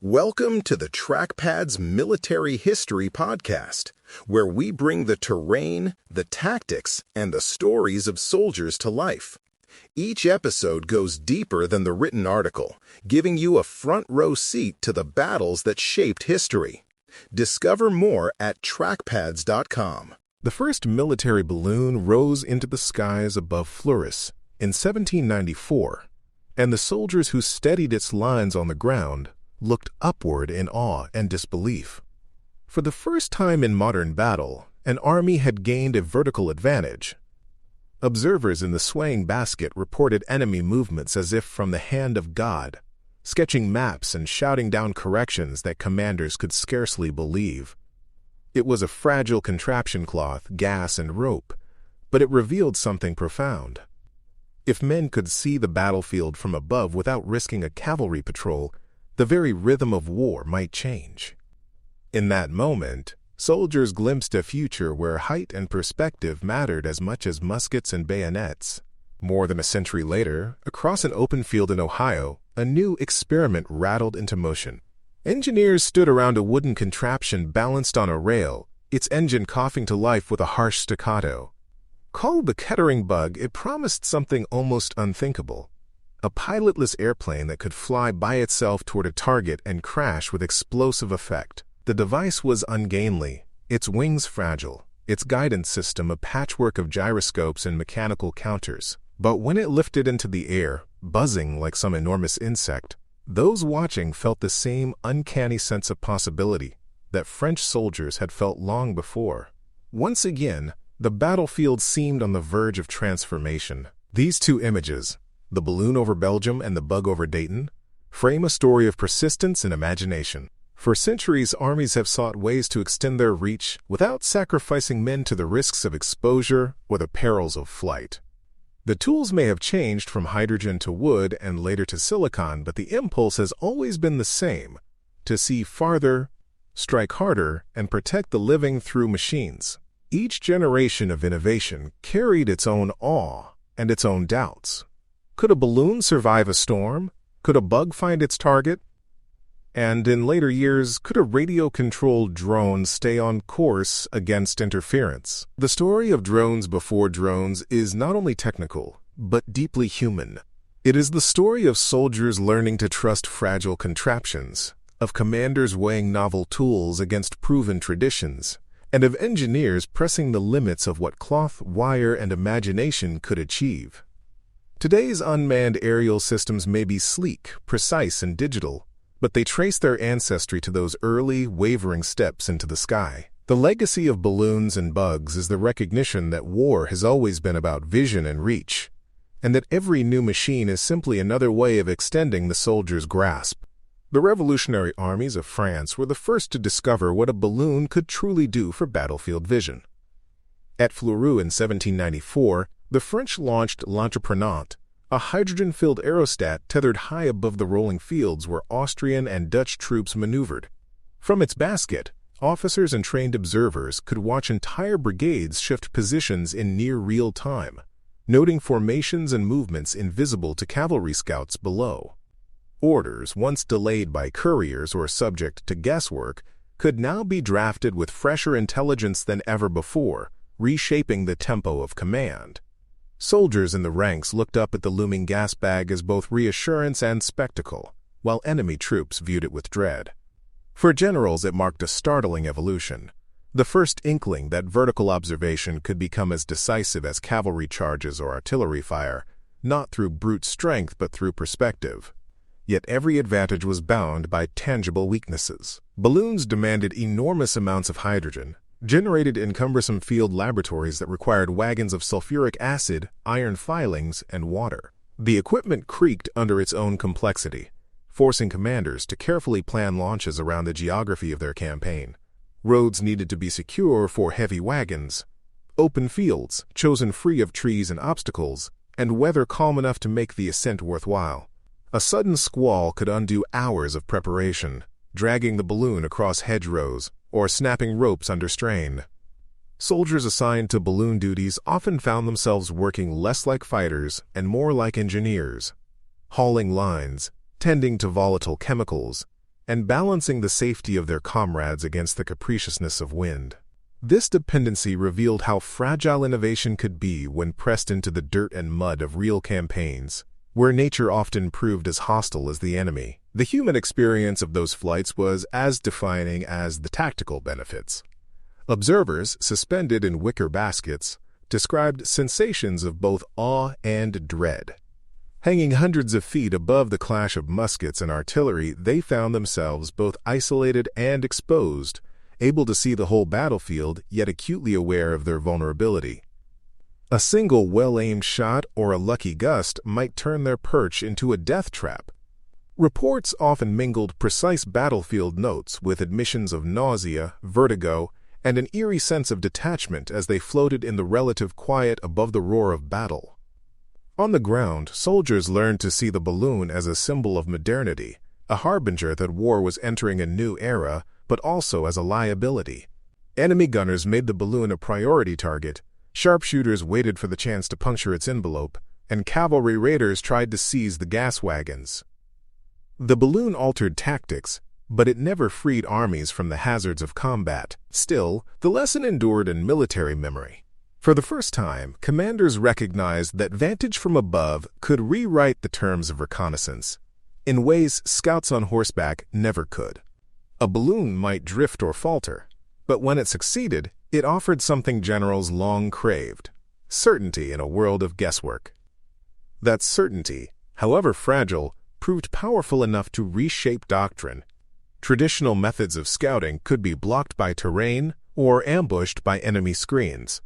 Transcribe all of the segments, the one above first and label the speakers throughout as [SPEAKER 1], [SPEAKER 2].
[SPEAKER 1] Welcome to the Trackpads Military History Podcast, where we bring the terrain, the tactics, and the stories of soldiers to life. Each episode goes deeper than the written article, giving you a front-row seat to the battles that shaped history. Discover more at trackpads.com.
[SPEAKER 2] The first military balloon rose into the skies above Fleurus in 1794, and the soldiers who steadied its lines on the ground looked upward in awe and disbelief. For the first time in modern battle, an army had gained a vertical advantage. Observers in the swaying basket reported enemy movements as if from the hand of God, sketching maps and shouting down corrections that commanders could scarcely believe. It was a fragile contraption cloth, gas, and rope, but it revealed something profound. If men could see the battlefield from above without risking a cavalry patrol, the very rhythm of war might change. In that moment, soldiers glimpsed a future where height and perspective mattered as much as muskets and bayonets. More than a century later, across an open field in Ohio, a new experiment rattled into motion. Engineers stood around a wooden contraption balanced on a rail, its engine coughing to life with a harsh staccato. Called the Kettering Bug, it promised something almost unthinkable. A pilotless airplane that could fly by itself toward a target and crash with explosive effect. The device was ungainly, its wings fragile, its guidance system a patchwork of gyroscopes and mechanical counters. But when it lifted into the air, buzzing like some enormous insect, those watching felt the same uncanny sense of possibility that French soldiers had felt long before. Once again, the battlefield seemed on the verge of transformation. These two images, the balloon over Belgium and the bug over Dayton, frame a story of persistence and imagination. For centuries, armies have sought ways to extend their reach without sacrificing men to the risks of exposure or the perils of flight. The tools may have changed from hydrogen to wood and later to silicon, but the impulse has always been the same: to see farther, strike harder, and protect the living through machines. Each generation of innovation carried its own awe and its own doubts. Could a balloon survive a storm? Could a bug find its target? And in later years, could a radio-controlled drone stay on course against interference? The story of drones before drones is not only technical, but deeply human. It is the story of soldiers learning to trust fragile contraptions, of commanders weighing novel tools against proven traditions, and of engineers pressing the limits of what cloth, wire, and imagination could achieve. Today's unmanned aerial systems may be sleek, precise, and digital, but they trace their ancestry to those early, wavering steps into the sky. The legacy of balloons and bugs is the recognition that war has always been about vision and reach, and that every new machine is simply another way of extending the soldier's grasp. The revolutionary armies of France were the first to discover what a balloon could truly do for battlefield vision. At Fleurus in 1794, the French launched l'Entreprenant, a hydrogen-filled aerostat tethered high above the rolling fields where Austrian and Dutch troops maneuvered. From its basket, officers and trained observers could watch entire brigades shift positions in near real time, noting formations and movements invisible to cavalry scouts below. Orders, once delayed by couriers or subject to guesswork, could now be drafted with fresher intelligence than ever before, reshaping the tempo of command. Soldiers in the ranks looked up at the looming gas bag as both reassurance and spectacle, while enemy troops viewed it with dread. For generals, it marked a startling evolution, the first inkling that vertical observation could become as decisive as cavalry charges or artillery fire, not through brute strength but through perspective. Yet every advantage was bound by tangible weaknesses. Balloons demanded enormous amounts of hydrogen, generated in cumbersome field laboratories that required wagons of sulfuric acid, iron filings, and water. The equipment creaked under its own complexity, forcing commanders to carefully plan launches around the geography of their campaign. Roads needed to be secure for heavy wagons, open fields chosen free of trees and obstacles, and weather calm enough to make the ascent worthwhile. A sudden squall could undo hours of preparation, dragging the balloon across hedgerows or snapping ropes under strain. Soldiers assigned to balloon duties often found themselves working less like fighters and more like engineers, hauling lines, tending to volatile chemicals, and balancing the safety of their comrades against the capriciousness of wind. This dependency revealed how fragile innovation could be when pressed into the dirt and mud of real campaigns, where nature often proved as hostile as the enemy. The human experience of those flights was as defining as the tactical benefits. Observers, suspended in wicker baskets, described sensations of both awe and dread. Hanging hundreds of feet above the clash of muskets and artillery, they found themselves both isolated and exposed, able to see the whole battlefield, yet acutely aware of their vulnerability. A single well-aimed shot or a lucky gust might turn their perch into a death trap. Reports often mingled precise battlefield notes with admissions of nausea, vertigo, and an eerie sense of detachment as they floated in the relative quiet above the roar of battle. On the ground, soldiers learned to see the balloon as a symbol of modernity, a harbinger that war was entering a new era, but also as a liability. Enemy gunners made the balloon a priority target, sharpshooters waited for the chance to puncture its envelope, and cavalry raiders tried to seize the gas wagons. The balloon altered tactics, but it never freed armies from the hazards of combat. Still, the lesson endured in military memory. For the first time, commanders recognized that vantage from above could rewrite the terms of reconnaissance, in ways scouts on horseback never could. A balloon might drift or falter, but when it succeeded, it offered something generals long craved: certainty in a world of guesswork. That certainty, however fragile, proved powerful enough to reshape doctrine. Traditional methods of scouting could be blocked by terrain or ambushed by enemy screens,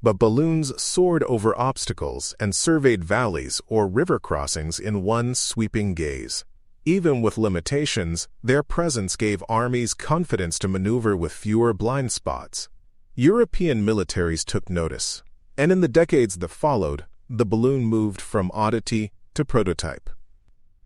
[SPEAKER 2] but balloons soared over obstacles and surveyed valleys or river crossings in one sweeping gaze. Even with limitations, their presence gave armies confidence to maneuver with fewer blind spots. European militaries took notice, and in the decades that followed, the balloon moved from oddity to prototype.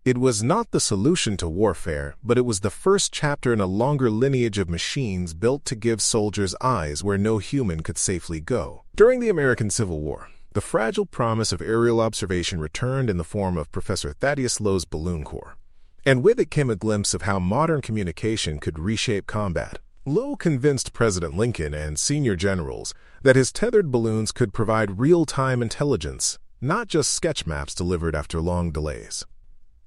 [SPEAKER 2] It was not the solution to warfare, but it was the first chapter in a longer lineage of machines built to give soldiers eyes where no human could safely go. During the American Civil War, the fragile promise of aerial observation returned in the form of Professor Thaddeus Lowe's Balloon Corps. And with it came a glimpse of how modern communication could reshape combat. Lowe convinced President Lincoln and senior generals that his tethered balloons could provide real-time intelligence, not just sketch maps delivered after long delays.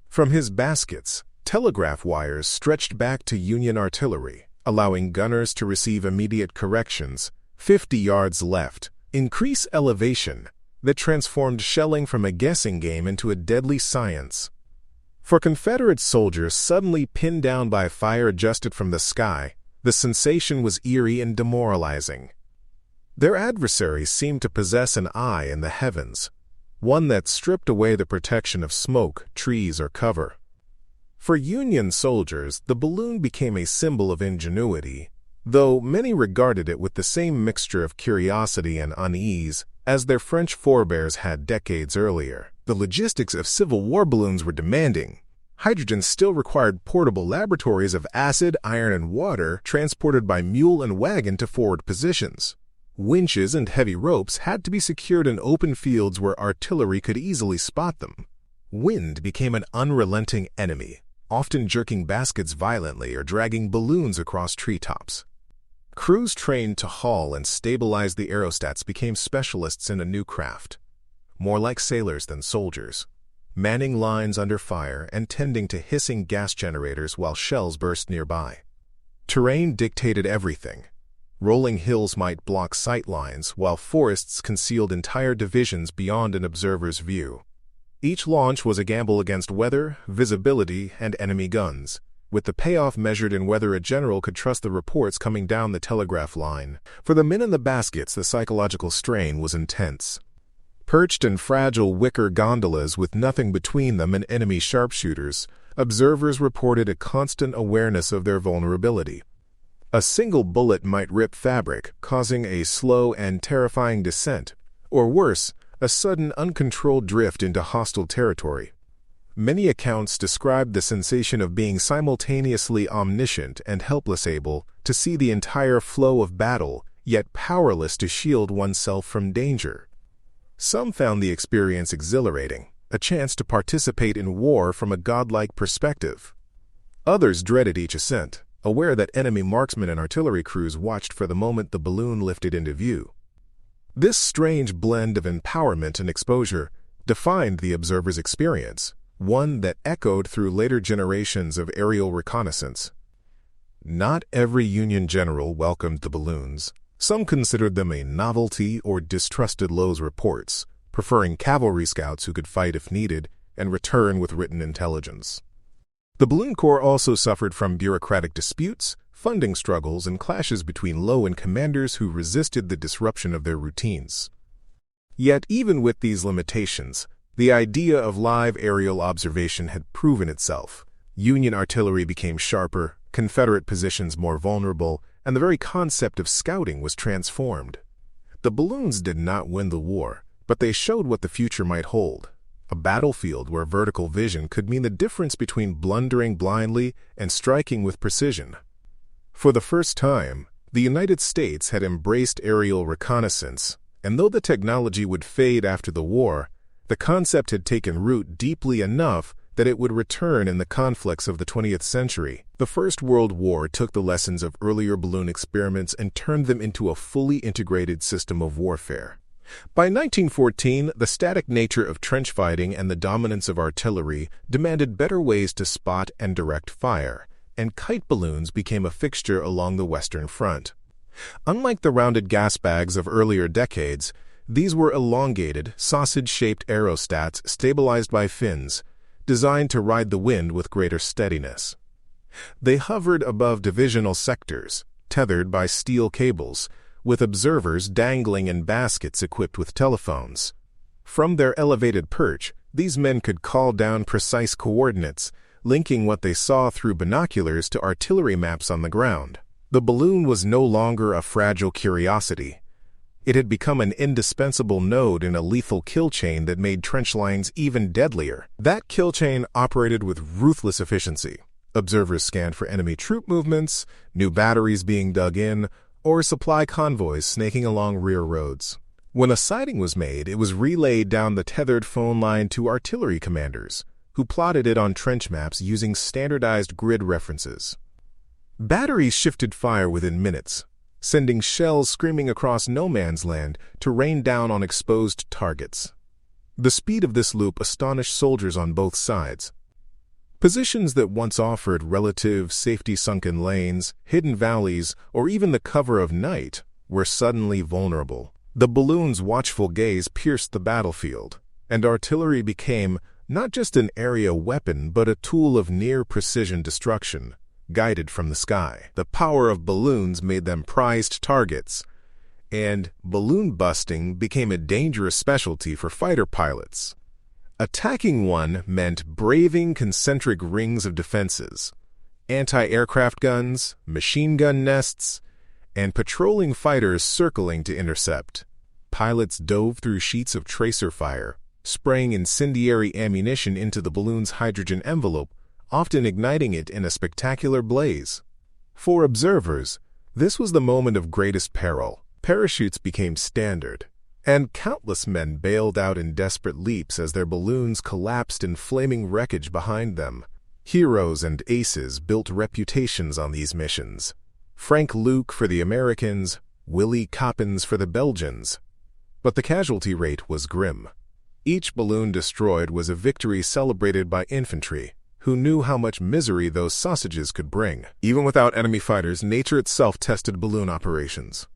[SPEAKER 2] From his baskets, telegraph wires stretched back to Union artillery, allowing gunners to receive immediate corrections, 50 yards left, increase elevation, that transformed shelling from a guessing game into a deadly science. For Confederate soldiers suddenly pinned down by fire adjusted from the sky, the sensation was eerie and demoralizing. Their adversaries seemed to possess an eye in the heavens, one that stripped away the protection of smoke, trees, or cover. For Union soldiers, the balloon became a symbol of ingenuity, though many regarded it with the same mixture of curiosity and unease as their French forebears had decades earlier. The logistics of Civil War balloons were demanding. Hydrogen still required portable laboratories of acid, iron, and water transported by mule and wagon to forward positions. Winches and heavy ropes had to be secured in open fields where artillery could easily spot them. Wind became an unrelenting enemy, often jerking baskets violently or dragging balloons across treetops. Crews trained to haul and stabilize the aerostats became specialists in a new craft, more like sailors than soldiers, manning lines under fire and tending to hissing gas generators while shells burst nearby. Terrain dictated everything. Rolling hills might block sight lines, while forests concealed entire divisions beyond an observer's view. Each launch was a gamble against weather, visibility, and enemy guns, with the payoff measured in whether a general could trust the reports coming down the telegraph line. For the men in the baskets, the psychological strain was intense. Perched in fragile wicker gondolas with nothing between them and enemy sharpshooters, observers reported a constant awareness of their vulnerability. A single bullet might rip fabric, causing a slow and terrifying descent, or worse, a sudden uncontrolled drift into hostile territory. Many accounts described the sensation of being simultaneously omniscient and helpless, able to see the entire flow of battle, yet powerless to shield oneself from danger. Some found the experience exhilarating, a chance to participate in war from a godlike perspective. Others dreaded each ascent, aware that enemy marksmen and artillery crews watched for the moment the balloon lifted into view. This strange blend of empowerment and exposure defined the observer's experience, one that echoed through later generations of aerial reconnaissance. Not every Union general welcomed the balloons. Some considered them a novelty or distrusted Lowe's reports, preferring cavalry scouts who could fight if needed and return with written intelligence. The Balloon Corps also suffered from bureaucratic disputes, funding struggles, and clashes between Lowe and commanders who resisted the disruption of their routines. Yet even with these limitations, the idea of live aerial observation had proven itself. Union artillery became sharper, Confederate positions more vulnerable, and the very concept of scouting was transformed. The balloons did not win the war, but they showed what the future might hold. A battlefield where vertical vision could mean the difference between blundering blindly and striking with precision. For the first time, the United States had embraced aerial reconnaissance, and though the technology would fade after the war, the concept had taken root deeply enough that it would return in the conflicts of the 20th century. The First World War took the lessons of earlier balloon experiments and turned them into a fully integrated system of warfare. By 1914, the static nature of trench fighting and the dominance of artillery demanded better ways to spot and direct fire, and kite balloons became a fixture along the Western Front. Unlike the rounded gas bags of earlier decades, these were elongated, sausage-shaped aerostats stabilized by fins, designed to ride the wind with greater steadiness. They hovered above divisional sectors, tethered by steel cables, with observers dangling in baskets equipped with telephones. From their elevated perch, these men could call down precise coordinates, linking what they saw through binoculars to artillery maps on the ground. The balloon was no longer a fragile curiosity. It had become an indispensable node in a lethal kill chain that made trench lines even deadlier. That kill chain operated with ruthless efficiency. Observers scanned for enemy troop movements, new batteries being dug in, or supply convoys snaking along rear roads. When a sighting was made, it was relayed down the tethered phone line to artillery commanders, who plotted it on trench maps using standardized grid references. Batteries shifted fire within minutes, sending shells screaming across no man's land to rain down on exposed targets. The speed of this loop astonished soldiers on both sides. Positions that once offered relative safety-sunken lanes, hidden valleys, or even the cover of night were suddenly vulnerable. The balloon's watchful gaze pierced the battlefield, and artillery became not just an area weapon but a tool of near-precision destruction, guided from the sky. The power of balloons made them prized targets, and balloon busting became a dangerous specialty for fighter pilots. Attacking one meant braving concentric rings of defenses, anti-aircraft guns, machine gun nests, and patrolling fighters circling to intercept. Pilots dove through sheets of tracer fire, spraying incendiary ammunition into the balloon's hydrogen envelope, often igniting it in a spectacular blaze. For observers, this was the moment of greatest peril. Parachutes became standard, and countless men bailed out in desperate leaps as their balloons collapsed in flaming wreckage behind them. Heroes and aces built reputations on these missions. Frank Luke for the Americans, Willie Coppens for the Belgians. But the casualty rate was grim. Each balloon destroyed was a victory celebrated by infantry, who knew how much misery those sausages could bring. Even without enemy fighters, nature itself tested balloon operations.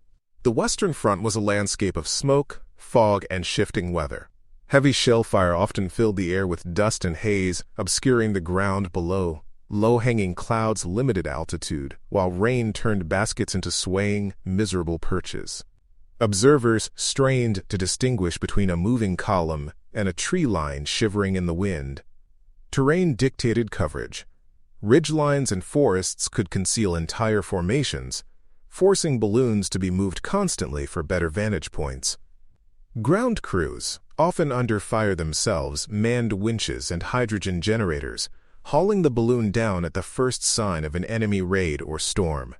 [SPEAKER 2] The Western Front was a landscape of smoke, fog, and shifting weather. Heavy shell fire often filled the air with dust and haze, obscuring the ground below. Low-hanging clouds limited altitude, while rain turned baskets into swaying, miserable perches. Observers strained to distinguish between a moving column and a tree line shivering in the wind. Terrain dictated coverage. Ridgelines and forests could conceal entire formations, forcing balloons to be moved constantly for better vantage points. Ground crews, often under fire themselves, manned winches and hydrogen generators, hauling the balloon down at the first sign of an enemy raid or storm.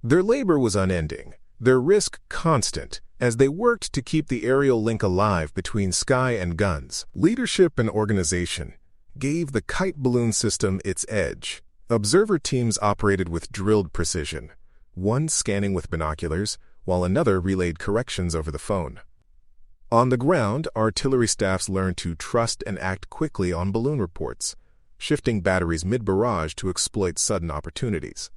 [SPEAKER 2] Their labor was unending, their risk constant, as they worked to keep the aerial link alive between sky and guns. Leadership and organization gave the kite balloon system its edge. Observer teams operated with drilled precision, one scanning with binoculars, while another relayed corrections over the phone. On the ground, artillery staffs learned to trust and act quickly on balloon reports, shifting batteries mid-barrage to exploit sudden opportunities.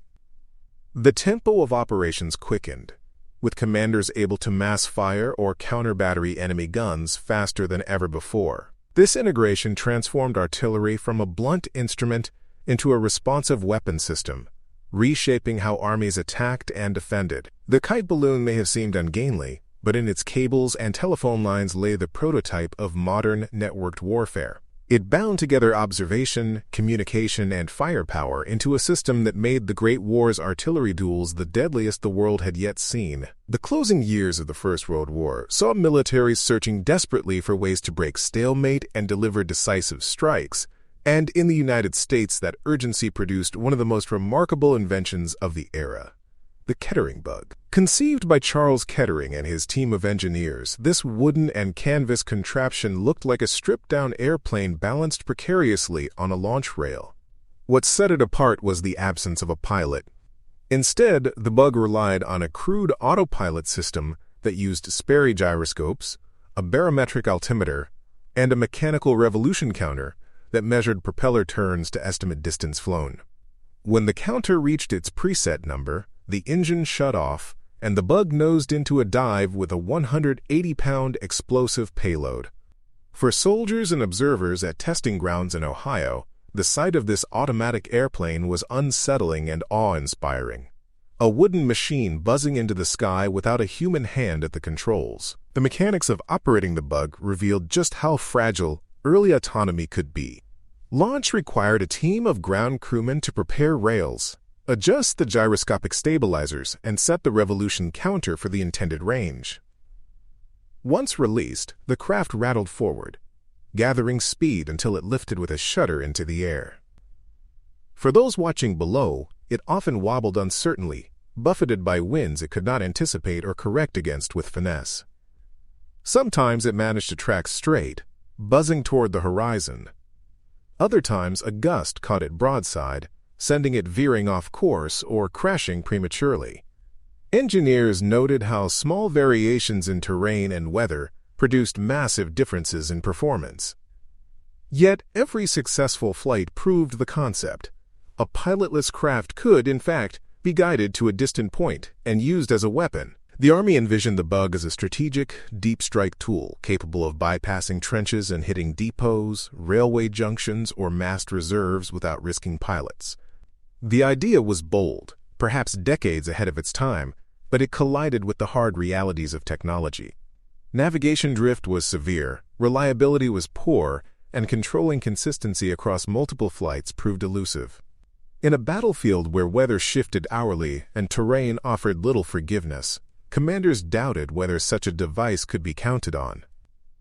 [SPEAKER 2] The tempo of operations quickened, with commanders able to mass fire or counter-battery enemy guns faster than ever before. This integration transformed artillery from a blunt instrument into a responsive weapon system, reshaping how armies attacked and defended. The kite balloon may have seemed ungainly, but in its cables and telephone lines lay the prototype of modern networked warfare. It bound together observation, communication, and firepower into a system that made the Great War's artillery duels the deadliest the world had yet seen. The closing years of the First World War saw militaries searching desperately for ways to break stalemate and deliver decisive strikes, and in the United States that urgency produced one of the most remarkable inventions of the era: the Kettering Bug. Conceived by Charles Kettering and his team of engineers, this wooden and canvas contraption looked like a stripped-down airplane balanced precariously on a launch rail. What set it apart was the absence of a pilot. Instead, the Bug relied on a crude autopilot system that used Sperry gyroscopes, a barometric altimeter, and a mechanical revolution counter that measured propeller turns to estimate distance flown. When the counter reached its preset number, the engine shut off, and the Bug nosed into a dive with a 180-pound explosive payload. For soldiers and observers at testing grounds in Ohio, the sight of this automatic airplane was unsettling and awe-inspiring. A wooden machine buzzing into the sky without a human hand at the controls. The mechanics of operating the Bug revealed just how fragile early autonomy could be. Launch required a team of ground crewmen to prepare rails, adjust the gyroscopic stabilizers, and set the revolution counter for the intended range. Once released, the craft rattled forward, gathering speed until it lifted with a shudder into the air. For those watching below, it often wobbled uncertainly, buffeted by winds it could not anticipate or correct against with finesse. Sometimes it managed to track straight, buzzing toward the horizon. Other times a gust caught it broadside, sending it veering off course or crashing prematurely. Engineers noted how small variations in terrain and weather produced massive differences in performance. Yet every successful flight proved the concept. A pilotless craft could, in fact, be guided to a distant point and used as a weapon. The Army envisioned the Bug as a strategic, deep-strike tool capable of bypassing trenches and hitting depots, railway junctions, or massed reserves without risking pilots. The idea was bold, perhaps decades ahead of its time, but it collided with the hard realities of technology. Navigation drift was severe, reliability was poor, and controlling consistency across multiple flights proved elusive. In a battlefield where weather shifted hourly and terrain offered little forgiveness, commanders doubted whether such a device could be counted on.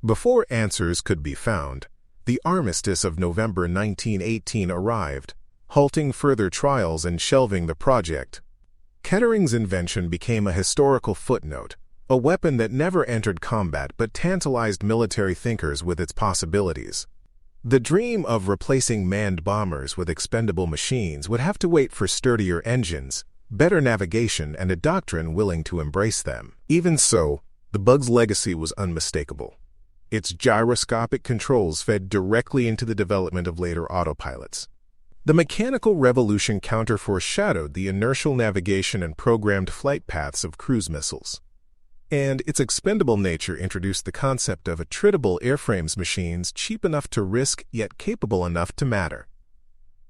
[SPEAKER 2] Before answers could be found, the armistice of November 1918 arrived, halting further trials and shelving the project. Kettering's invention became a historical footnote, a weapon that never entered combat but tantalized military thinkers with its possibilities. The dream of replacing manned bombers with expendable machines would have to wait for sturdier engines, better navigation, and a doctrine willing to embrace them. Even so, the Bug's legacy was unmistakable. Its gyroscopic controls fed directly into the development of later autopilots. The mechanical revolution counter foreshadowed the inertial navigation and programmed flight paths of cruise missiles. And its expendable nature introduced the concept of attritable airframes machines cheap enough to risk yet capable enough to matter.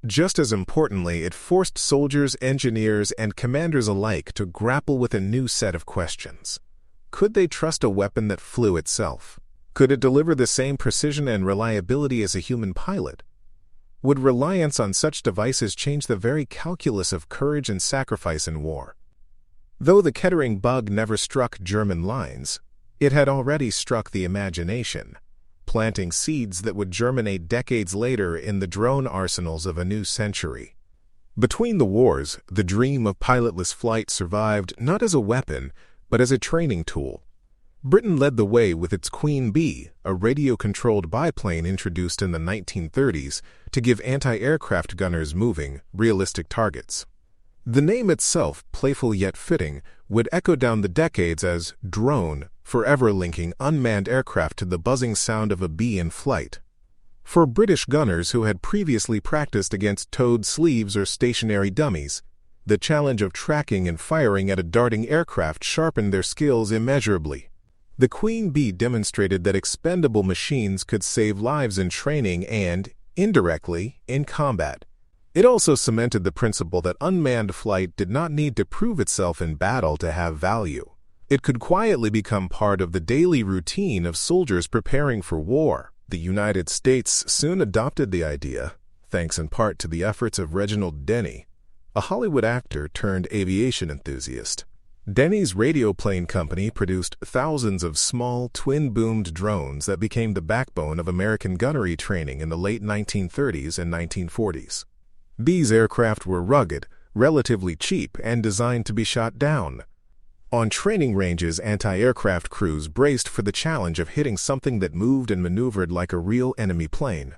[SPEAKER 2] Just as importantly, it forced soldiers, engineers, and commanders alike to grapple with a new set of questions. Could they trust a weapon that flew itself? Could it deliver the same precision and reliability as a human pilot? Would reliance on such devices change the very calculus of courage and sacrifice in war? Though the Kettering Bug never struck German lines, it had already struck the imagination, planting seeds that would germinate decades later in the drone arsenals of a new century. Between the wars, the dream of pilotless flight survived not as a weapon, but as a training tool. Britain led the way with its Queen Bee, a radio-controlled biplane introduced in the 1930s to give anti-aircraft gunners moving, realistic targets. The name itself, playful yet fitting, would echo down the decades as drone, forever linking unmanned aircraft to the buzzing sound of a bee in flight. For British gunners who had previously practiced against towed sleeves or stationary dummies, the challenge of tracking and firing at a darting aircraft sharpened their skills immeasurably. The Queen Bee demonstrated that expendable machines could save lives in training and, indirectly, in combat. It also cemented the principle that unmanned flight did not need to prove itself in battle to have value. It could quietly become part of the daily routine of soldiers preparing for war. The United States soon adopted the idea, thanks in part to the efforts of Reginald Denny, a Hollywood actor turned aviation enthusiast. Denny's radioplane company produced thousands of small, twin-boomed drones that became the backbone of American gunnery training in the late 1930s and 1940s. These aircraft were rugged, relatively cheap, and designed to be shot down. On training ranges, anti-aircraft crews braced for the challenge of hitting something that moved and maneuvered like a real enemy plane.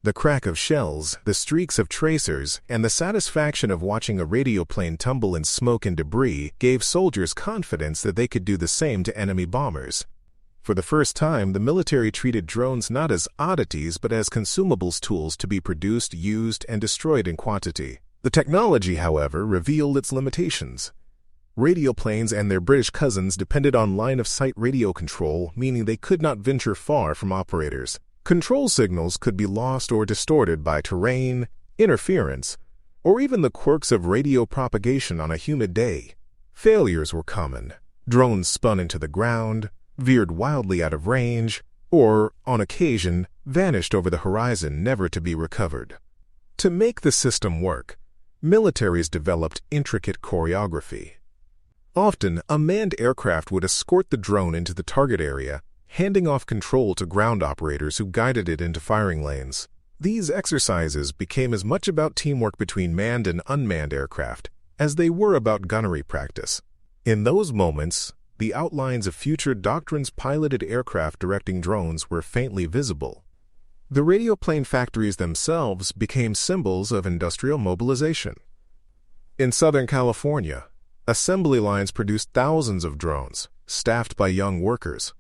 [SPEAKER 2] The crack of shells, the streaks of tracers, and the satisfaction of watching a radioplane tumble in smoke and debris gave soldiers confidence that they could do the same to enemy bombers. For the first time, the military treated drones not as oddities but as consumables tools to be produced, used, and destroyed in quantity. The technology, however, revealed its limitations. Radioplanes and their British cousins depended on line-of-sight radio control, meaning they could not venture far from operators. Control signals could be lost or distorted by terrain, interference, or even the quirks of radio propagation on a humid day. Failures were common. Drones spun into the ground, veered wildly out of range, or, on occasion, vanished over the horizon never to be recovered. To make the system work, militaries developed intricate choreography. Often, a manned aircraft would escort the drone into the target area, handing off control to ground operators who guided it into firing lanes. These exercises became as much about teamwork between manned and unmanned aircraft as they were about gunnery practice. In those moments, the outlines of future Doctrine's piloted aircraft directing drones were faintly visible. The radioplane factories themselves became symbols of industrial mobilization. In Southern California, assembly lines produced thousands of drones, staffed by young workers,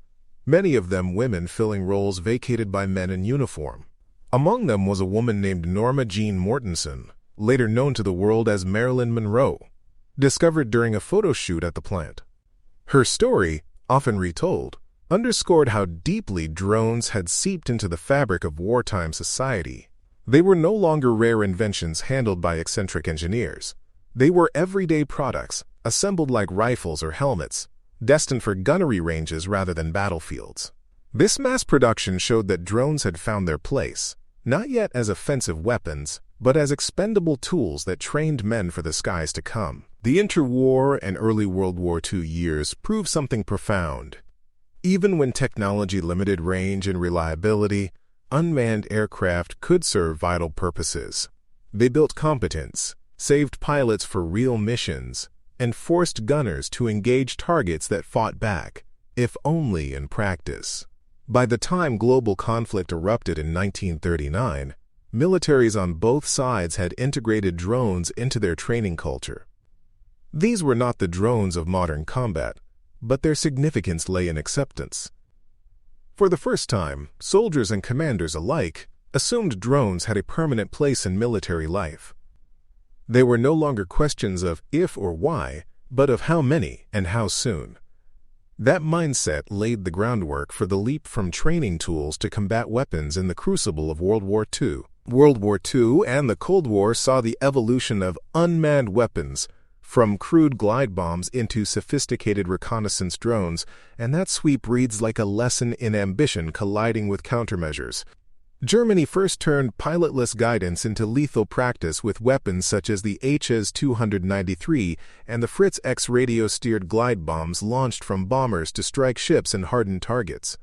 [SPEAKER 2] many of them women filling roles vacated by men in uniform. Among them was a woman named Norma Jean Mortensen, later known to the world as Marilyn Monroe, discovered during a photo shoot at the plant. Her story, often retold, underscored how deeply drones had seeped into the fabric of wartime society. They were no longer rare inventions handled by eccentric engineers. They were everyday products, assembled like rifles or helmets, destined for gunnery ranges rather than battlefields. This mass production showed that drones had found their place, not yet as offensive weapons, but as expendable tools that trained men for the skies to come. The interwar and early World War II years proved something profound. Even when technology limited range and reliability, unmanned aircraft could serve vital purposes. They built competence, saved pilots for real missions, and forced gunners to engage targets that fought back, if only in practice. By the time global conflict erupted in 1939, militaries on both sides had integrated drones into their training culture. These were not the drones of modern combat, but their significance lay in acceptance. For the first time, soldiers and commanders alike assumed drones had a permanent place in military life. They were no longer questions of if or why, but of how many and how soon. That mindset laid the groundwork for the leap from training tools to combat weapons in the crucible of World War II. World War II and the Cold War saw the evolution of unmanned weapons, from crude glide bombs into sophisticated reconnaissance drones, and that sweep reads like a lesson in ambition colliding with countermeasures. Germany first turned pilotless guidance into lethal practice with weapons such as the HS-293 and the Fritz X radio-steered glide bombs launched from bombers to strike ships and harden targets.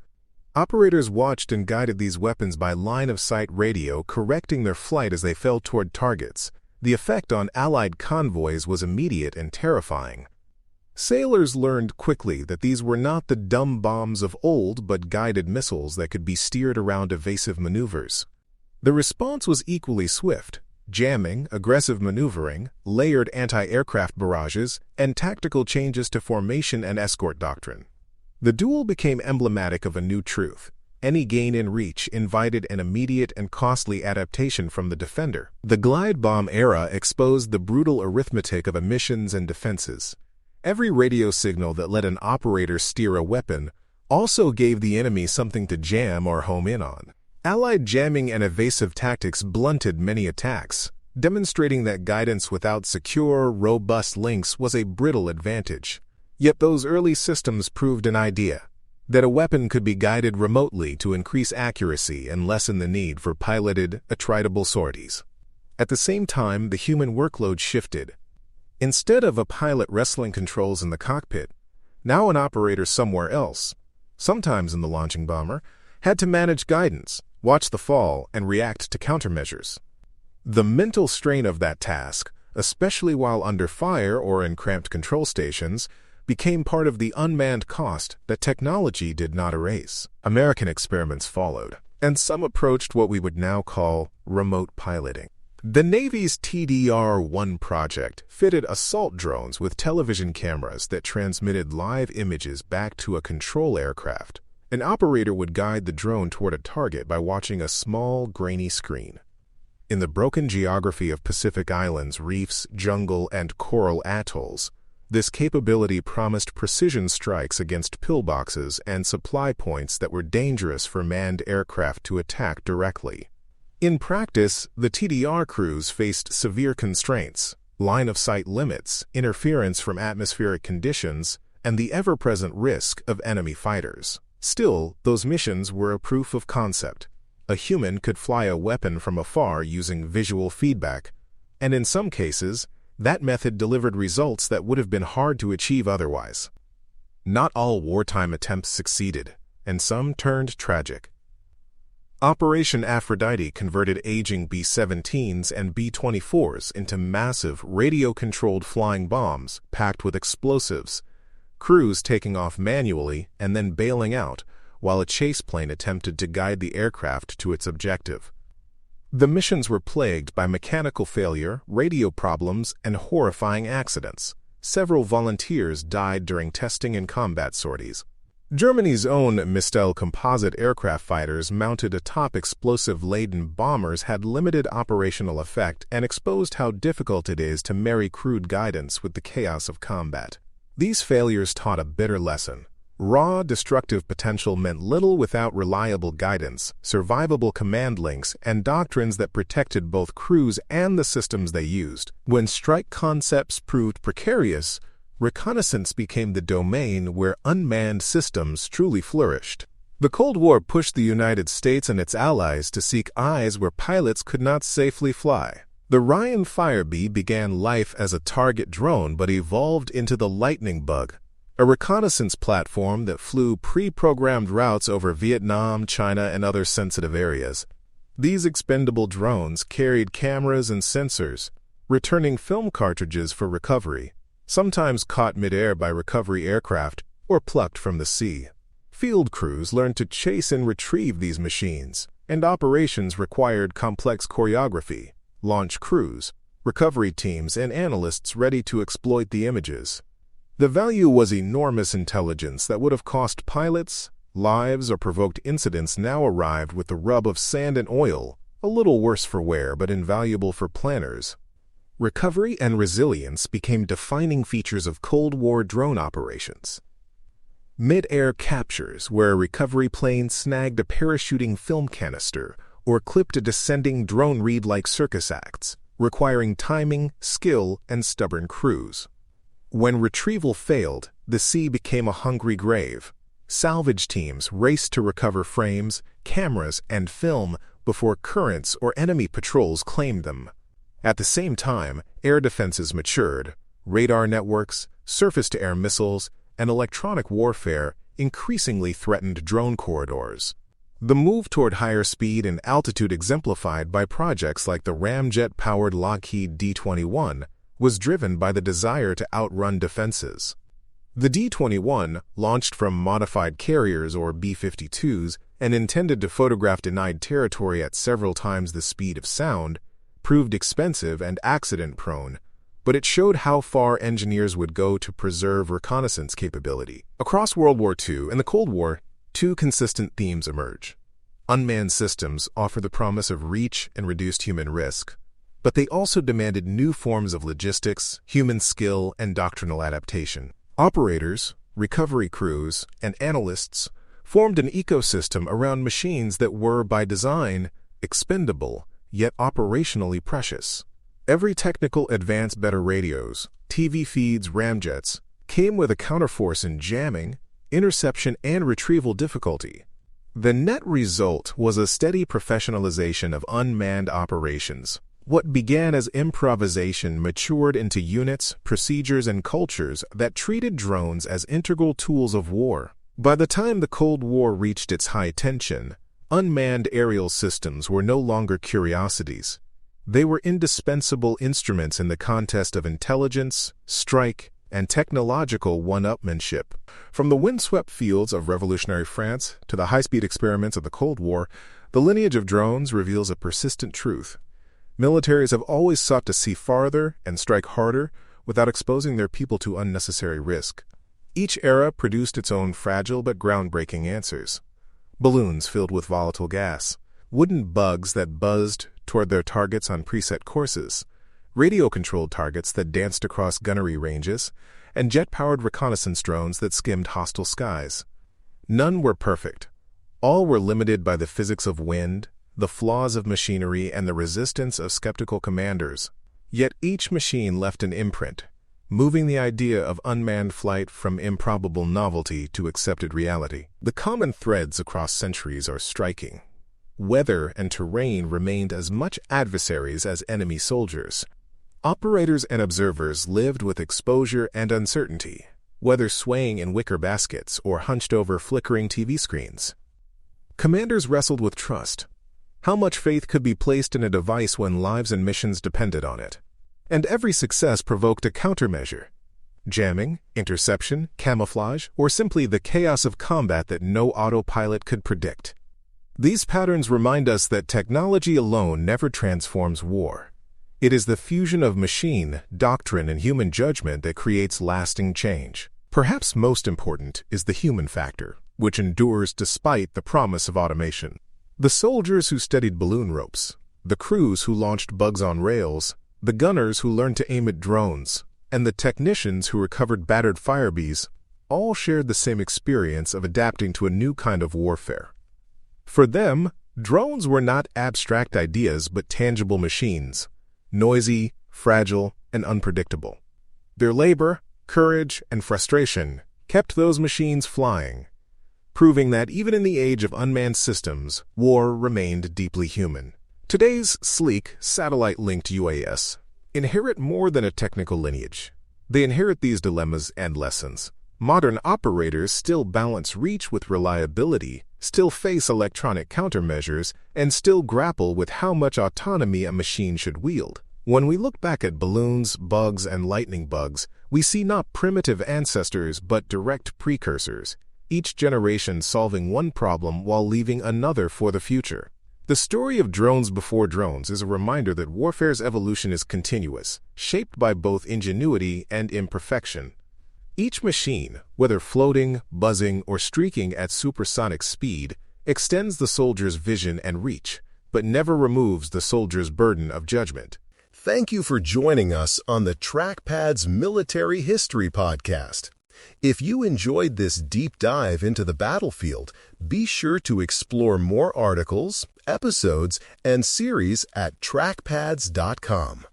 [SPEAKER 2] Operators watched and guided these weapons by line-of-sight radio, correcting their flight as they fell toward targets. The effect on Allied convoys was immediate and terrifying. Sailors learned quickly that these were not the dumb bombs of old but guided missiles that could be steered around evasive maneuvers. The response was equally swift: jamming, aggressive maneuvering, layered anti-aircraft barrages, and tactical changes to formation and escort doctrine. The duel became emblematic of a new truth. Any gain in reach invited an immediate and costly adaptation from the defender. The glide bomb era exposed the brutal arithmetic of emissions and defenses. Every radio signal that let an operator steer a weapon also gave the enemy something to jam or home in on. Allied jamming and evasive tactics blunted many attacks, demonstrating that guidance without secure, robust links was a brittle advantage. Yet those early systems proved an idea: that a weapon could be guided remotely to increase accuracy and lessen the need for piloted, attritable sorties. At the same time, the human workload shifted. Instead of a pilot wrestling controls in the cockpit, now an operator somewhere else, sometimes in the launching bomber, had to manage guidance, watch the fall, and react to countermeasures. The mental strain of that task, especially while under fire or in cramped control stations, became part of the unmanned cost that technology did not erase. American experiments followed, and some approached what we would now call remote piloting. The Navy's TDR-1 project fitted assault drones with television cameras that transmitted live images back to a control aircraft. An operator would guide the drone toward a target by watching a small, grainy screen. In the broken geography of Pacific Islands, reefs, jungle, and coral atolls, this capability promised precision strikes against pillboxes and supply points that were dangerous for manned aircraft to attack directly. In practice, the TDR crews faced severe constraints, line-of-sight limits, interference from atmospheric conditions, and the ever-present risk of enemy fighters. Still, those missions were a proof of concept. A human could fly a weapon from afar using visual feedback, and in some cases, that method delivered results that would have been hard to achieve otherwise. Not all wartime attempts succeeded, and some turned tragic. Operation Aphrodite converted aging B-17s and B-24s into massive radio-controlled flying bombs packed with explosives, crews taking off manually and then bailing out while a chase plane attempted to guide the aircraft to its objective. The missions were plagued by mechanical failure, radio problems, and horrifying accidents. Several volunteers died during testing and combat sorties. Germany's own Mistel composite aircraft fighters mounted atop explosive-laden bombers had limited operational effect and exposed how difficult it is to marry crude guidance with the chaos of combat. These failures taught a bitter lesson. Raw, destructive potential meant little without reliable guidance, survivable command links, and doctrines that protected both crews and the systems they used. When strike concepts proved precarious, reconnaissance became the domain where unmanned systems truly flourished. The Cold War pushed the United States and its allies to seek eyes where pilots could not safely fly. The Ryan Firebee began life as a target drone but evolved into the Lightning Bug, a reconnaissance platform that flew pre-programmed routes over Vietnam, China, and other sensitive areas. These expendable drones carried cameras and sensors, returning film cartridges for recovery, sometimes caught midair by recovery aircraft or plucked from the sea. Field crews learned to chase and retrieve these machines, and operations required complex choreography, launch crews, recovery teams, and analysts ready to exploit the images. The value was enormous intelligence that would have cost pilots lives or provoked incidents now arrived with the rub of sand and oil, a little worse for wear but invaluable for planners. Recovery and resilience became defining features of Cold War drone operations. Mid-air captures, where a recovery plane snagged a parachuting film canister or clipped a descending drone reed like circus acts, requiring timing, skill, and stubborn crews. When retrieval failed, the sea became a hungry grave. Salvage teams raced to recover frames, cameras, and film before currents or enemy patrols claimed them. At the same time, air defenses matured. Radar networks, surface-to-air missiles, and electronic warfare increasingly threatened drone corridors. The move toward higher speed and altitude exemplified by projects like the ramjet-powered Lockheed D-21 was driven by the desire to outrun defenses. The D-21, launched from modified carriers or B-52s and intended to photograph denied territory at several times the speed of sound, proved expensive and accident-prone, but it showed how far engineers would go to preserve reconnaissance capability. Across World War II and the Cold War, two consistent themes emerge. Unmanned systems offer the promise of reach and reduced human risk, but they also demanded new forms of logistics, human skill, and doctrinal adaptation. Operators, recovery crews, and analysts formed an ecosystem around machines that were, by design, expendable, yet operationally precious. Every technical advance, better radios, TV feeds, ramjets, came with a counterforce in jamming, interception, and retrieval difficulty. The net result was a steady professionalization of unmanned operations. What began as improvisation matured into units, procedures, and cultures that treated drones as integral tools of war. By the time the Cold War reached its high tension, unmanned aerial systems were no longer curiosities. They were indispensable instruments in the contest of intelligence, strike, and technological one-upmanship. From the windswept fields of revolutionary France to the high-speed experiments of the Cold War, the lineage of drones reveals a persistent truth. Militaries have always sought to see farther and strike harder without exposing their people to unnecessary risk. Each era produced its own fragile but groundbreaking answers. Balloons filled with volatile gas, wooden bugs that buzzed toward their targets on preset courses, radio-controlled targets that danced across gunnery ranges, and jet-powered reconnaissance drones that skimmed hostile skies. None were perfect. All were limited by the physics of wind, the flaws of machinery, and the resistance of skeptical commanders. Yet each machine left an imprint, moving the idea of unmanned flight from improbable novelty to accepted reality. The common threads across centuries are striking. Weather and terrain remained as much adversaries as enemy soldiers. Operators and observers lived with exposure and uncertainty, whether swaying in wicker baskets or hunched over flickering TV screens. Commanders wrestled with trust. How much faith could be placed in a device when lives and missions depended on it? And every success provoked a countermeasure. Jamming, interception, camouflage, or simply the chaos of combat that no autopilot could predict. These patterns remind us that technology alone never transforms war. It is the fusion of machine, doctrine, and human judgment that creates lasting change. Perhaps most important is the human factor, which endures despite the promise of automation. The soldiers who studied balloon ropes, the crews who launched bugs on rails, the gunners who learned to aim at drones, and the technicians who recovered battered Firebees all shared the same experience of adapting to a new kind of warfare. For them, drones were not abstract ideas but tangible machines, noisy, fragile, and unpredictable. Their labor, courage, and frustration kept those machines flying, proving that even in the age of unmanned systems, war remained deeply human. Today's sleek, satellite-linked UAS inherit more than a technical lineage. They inherit these dilemmas and lessons. Modern operators still balance reach with reliability, still face electronic countermeasures, and still grapple with how much autonomy a machine should wield. When we look back at balloons, bugs, and lightning bugs, we see not primitive ancestors but direct precursors, each generation solving one problem while leaving another for the future. The story of drones before drones is a reminder that warfare's evolution is continuous, shaped by both ingenuity and imperfection. Each machine, whether floating, buzzing, or streaking at supersonic speed, extends the soldier's vision and reach, but never removes the soldier's burden of judgment.
[SPEAKER 1] Thank you for joining us on the Trackpads Military History Podcast. If you enjoyed this deep dive into the battlefield, be sure to explore more articles, episodes, and series at trackpads.com.